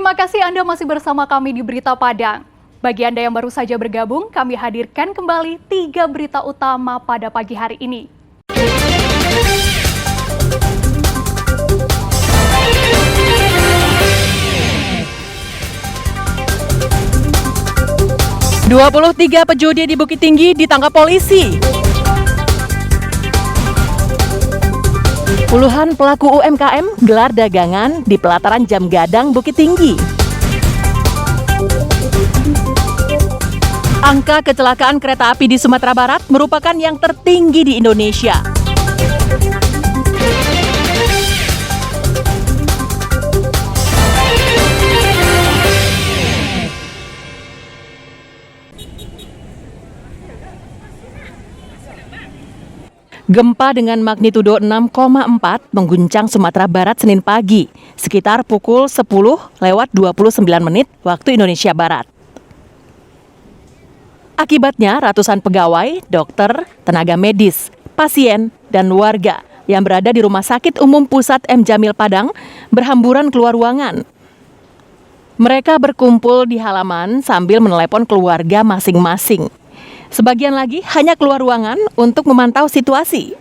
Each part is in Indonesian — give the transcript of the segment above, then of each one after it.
Terima kasih Anda masih bersama kami di Berita Padang. Bagi Anda yang baru saja bergabung, kami hadirkan kembali 3 berita utama pada pagi hari ini. "23 pejudi di Bukit Tinggi ditangkap polisi. Puluhan pelaku UMKM gelar dagangan di pelataran Jam Gadang Bukit Tinggi. Angka kecelakaan kereta api di Sumatera Barat merupakan yang tertinggi di Indonesia. Gempa dengan magnitudo 6,4 mengguncang Sumatera Barat Senin pagi, sekitar pukul 10:29 waktu Indonesia Barat. Akibatnya, ratusan pegawai, dokter, tenaga medis, pasien, dan warga yang berada di Rumah Sakit Umum Pusat M. Jamil Padang berhamburan keluar ruangan. Mereka berkumpul di halaman sambil menelepon keluarga masing-masing. Sebagian lagi hanya keluar ruangan untuk memantau situasi.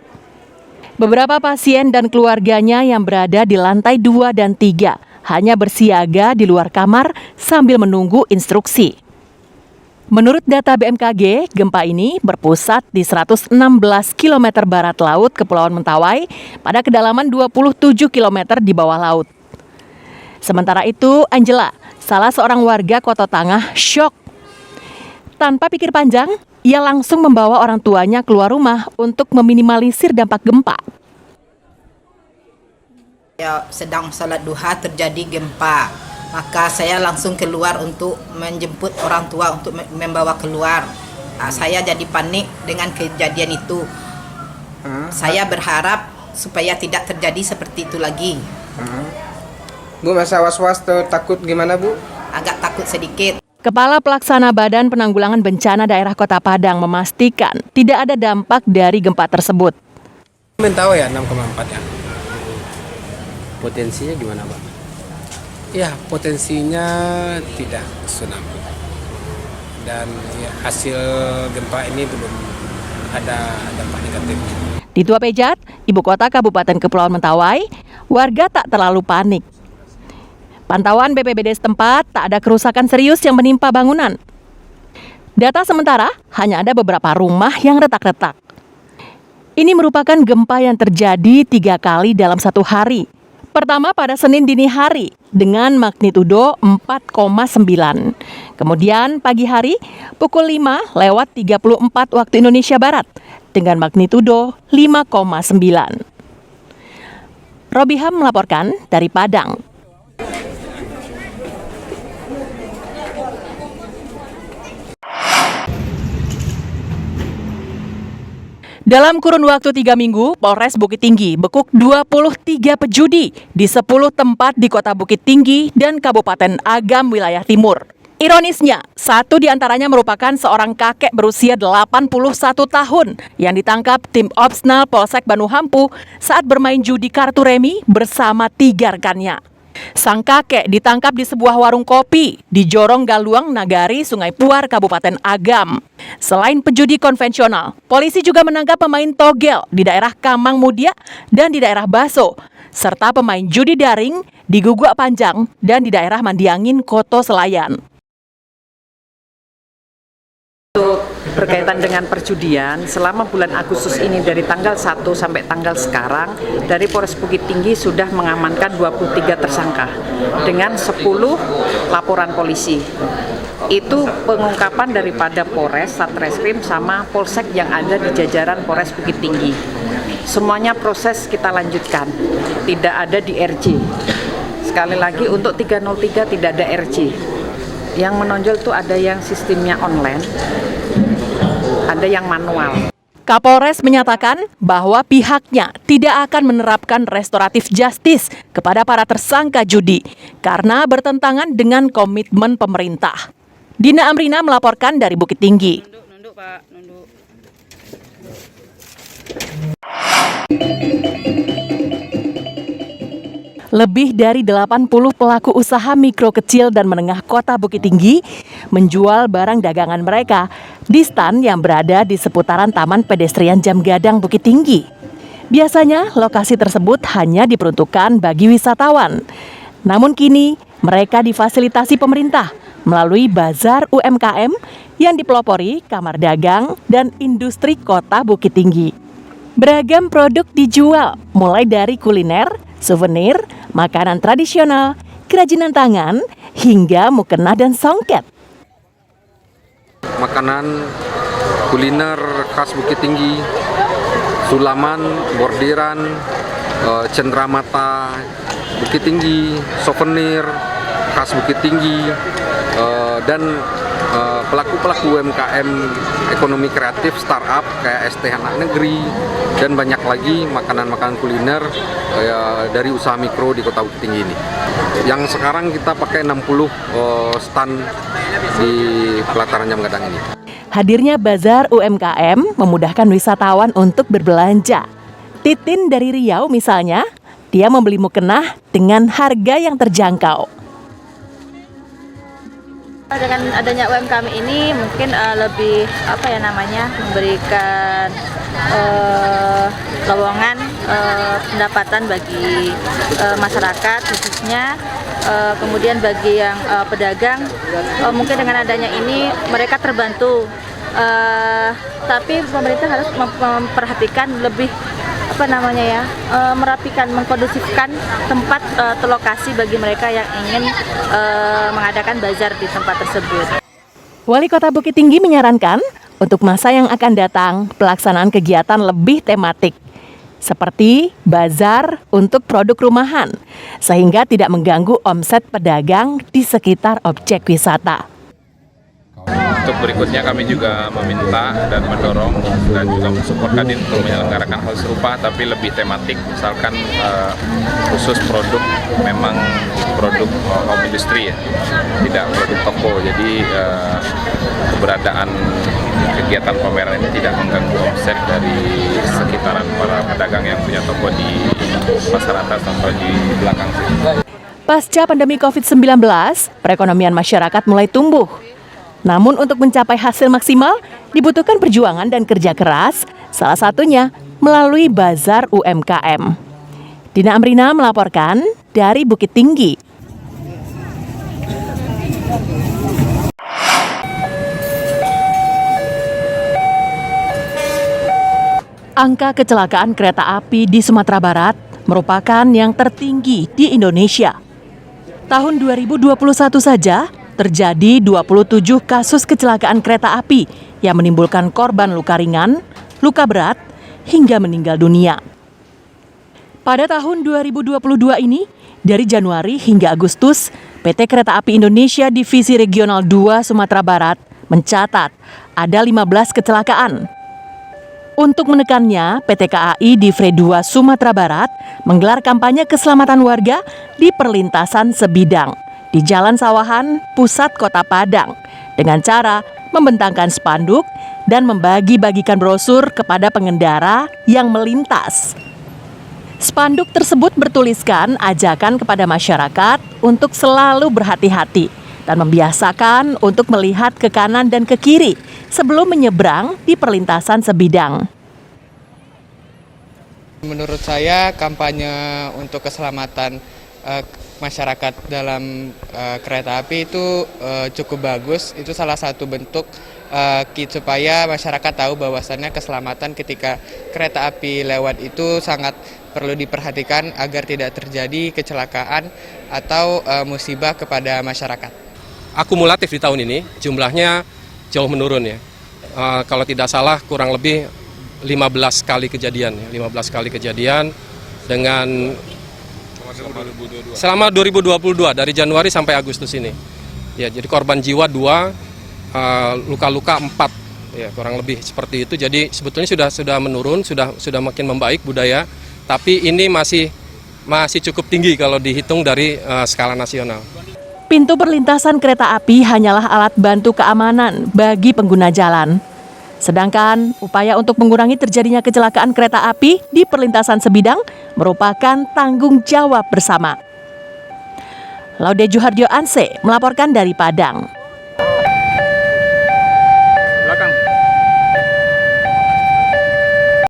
Beberapa pasien dan keluarganya yang berada di lantai 2 dan 3 hanya bersiaga di luar kamar sambil menunggu instruksi. Menurut data BMKG, gempa ini berpusat di 116 km barat laut Kepulauan Mentawai pada kedalaman 27 km di bawah laut. Sementara itu, Angela, salah seorang warga Kota Tangah, syok. Tanpa pikir panjang, ia langsung membawa orang tuanya keluar rumah untuk meminimalisir dampak gempa. Saya sedang salat duha terjadi gempa, maka saya langsung keluar untuk menjemput orang tua untuk membawa keluar. Saya jadi panik dengan kejadian itu. Saya berharap supaya tidak terjadi seperti itu lagi. Bu, masa was-was atau takut gimana, Bu? Agak takut sedikit. Kepala Pelaksana Badan Penanggulangan Bencana Daerah Kota Padang memastikan tidak ada dampak dari gempa tersebut. Mentawai ya 6,4 ya. Potensinya gimana, Pak? Ya, potensinya tidak tsunami. Dan ya, hasil gempa ini belum ada dampak negatif. Di Tua Pejat, ibu kota Kabupaten Kepulauan Mentawai, warga tak terlalu panik. Pantauan BPBD setempat, tak ada kerusakan serius yang menimpa bangunan. Data sementara, hanya ada beberapa rumah yang retak-retak. Ini merupakan gempa yang terjadi 3 kali dalam satu hari. Pertama pada Senin dini hari dengan magnitudo 4,9. Kemudian pagi hari pukul 5:34 waktu Indonesia Barat dengan magnitudo 5,9. Robiham melaporkan dari Padang. Dalam kurun waktu 3 minggu, Polres Bukit Tinggi bekuk 23 pejudi di 10 tempat di Kota Bukit Tinggi dan Kabupaten Agam wilayah timur. Ironisnya, satu di antaranya merupakan seorang kakek berusia 81 tahun yang ditangkap tim Opsnal Polsek Banu Hampu saat bermain judi kartu remi bersama 3 rekannya. Sang kakek ditangkap di sebuah warung kopi di Jorong Galuang Nagari, Sungai Puar, Kabupaten Agam. Selain pejudi konvensional, polisi juga menangkap pemain togel di daerah Kamang Mudia dan di daerah Baso, serta pemain judi daring di Guguk Panjang dan di daerah Mandiangin, Koto Selayan. Untuk berkaitan dengan perjudian, selama bulan Agustus ini dari tanggal 1 sampai tanggal sekarang, dari Polres Bukit Tinggi sudah mengamankan 23 tersangka dengan 10 laporan polisi. Itu pengungkapan daripada Polres, Satreskrim, sama Polsek yang ada di jajaran Polres Bukit Tinggi. Semuanya proses kita lanjutkan, tidak ada di RJ. Sekali lagi untuk 303 tidak ada RJ. Yang menonjol itu ada yang sistemnya online, ada yang manual. Kapolres menyatakan bahwa pihaknya tidak akan menerapkan restoratif justice kepada para tersangka judi karena bertentangan dengan komitmen pemerintah. Dina Amrina melaporkan dari Bukit Tinggi. Nunduk, Pak, nunduk. Lebih dari 80 pelaku usaha mikro kecil dan menengah kota Bukit Tinggi menjual barang dagangan mereka di stan yang berada di seputaran Taman Pedestrian Jam Gadang Bukit Tinggi. Biasanya lokasi tersebut hanya diperuntukkan bagi wisatawan. Namun kini mereka difasilitasi pemerintah melalui Bazar UMKM yang dipelopori Kamar Dagang dan Industri Kota Bukit Tinggi. Beragam produk dijual, mulai dari kuliner, souvenir, makanan tradisional, kerajinan tangan, hingga mukena dan songket. Makanan kuliner khas Bukit Tinggi, sulaman, bordiran, cenderamata Bukit Tinggi, souvenir khas Bukit Tinggi, dan pelaku-pelaku UMKM ekonomi kreatif startup kayak ST Anak Negeri dan banyak lagi makanan-makanan kuliner dari usaha mikro di Kota Bukit Tinggi ini. Yang sekarang kita pakai 60 stand di pelataran Jam Gadang ini. Hadirnya Bazar UMKM memudahkan wisatawan untuk berbelanja. Titin dari Riau misalnya, dia membeli mukena dengan harga yang terjangkau. Dengan adanya UMKM ini mungkin lebih memberikan lowongan pendapatan bagi masyarakat khususnya, kemudian bagi yang pedagang mungkin dengan adanya ini mereka terbantu, tapi pemerintah harus memperhatikan lebih merapikan, mengkondusifkan tempat lokasi bagi mereka yang ingin mengadakan bazar di tempat tersebut. Wali Kota Bukit Tinggi menyarankan untuk masa yang akan datang pelaksanaan kegiatan lebih tematik seperti bazar untuk produk rumahan sehingga tidak mengganggu omset pedagang di sekitar objek wisata. Untuk berikutnya kami juga meminta dan mendorong dan juga mensupport Kadin untuk menyelenggarakan hal serupa tapi lebih tematik, misalkan khusus produk memang produk home industry ya, tidak produk toko. Jadi keberadaan kegiatan pameran ini tidak mengganggu omset dari sekitaran para pedagang yang punya toko di pasar atas atau di belakang sini. Pasca pandemi COVID-19, perekonomian masyarakat mulai tumbuh. Namun untuk mencapai hasil maksimal, dibutuhkan perjuangan dan kerja keras, salah satunya melalui Bazar UMKM. Dina Amrina melaporkan dari Bukit Tinggi. Angka kecelakaan kereta api di Sumatera Barat merupakan yang tertinggi di Indonesia. Tahun 2021 saja, terjadi 27 kasus kecelakaan kereta api yang menimbulkan korban luka ringan, luka berat, hingga meninggal dunia. Pada tahun 2022 ini, dari Januari hingga Agustus, PT Kereta Api Indonesia Divisi Regional 2 Sumatera Barat mencatat ada 15 kecelakaan. Untuk menekannya, PT KAI Divre 2 Sumatera Barat menggelar kampanye keselamatan warga di perlintasan sebidang di Jalan Sawahan, Pusat Kota Padang, dengan cara membentangkan spanduk dan membagi-bagikan brosur kepada pengendara yang melintas. Spanduk tersebut bertuliskan ajakan kepada masyarakat untuk selalu berhati-hati dan membiasakan untuk melihat ke kanan dan ke kiri sebelum menyeberang di perlintasan sebidang. Menurut saya kampanye untuk keselamatan masyarakat dalam kereta api itu cukup bagus. Itu salah satu bentuk supaya masyarakat tahu bahwasannya keselamatan ketika kereta api lewat itu sangat perlu diperhatikan agar tidak terjadi kecelakaan atau musibah kepada masyarakat. Akumulatif di tahun ini jumlahnya jauh menurun ya. Kalau tidak salah kurang lebih 15 kali kejadian dengan selama 2022 dari Januari sampai Agustus ini. Ya, jadi korban jiwa 2, luka-luka 4. Ya, kurang lebih seperti itu. Jadi sebetulnya sudah menurun, sudah makin membaik budaya, tapi ini masih cukup tinggi kalau dihitung dari skala nasional. Pintu perlintasan kereta api hanyalah alat bantu keamanan bagi pengguna jalan. Sedangkan upaya untuk mengurangi terjadinya kecelakaan kereta api di perlintasan sebidang merupakan tanggung jawab bersama. Laude Juhardio Anse melaporkan dari Padang.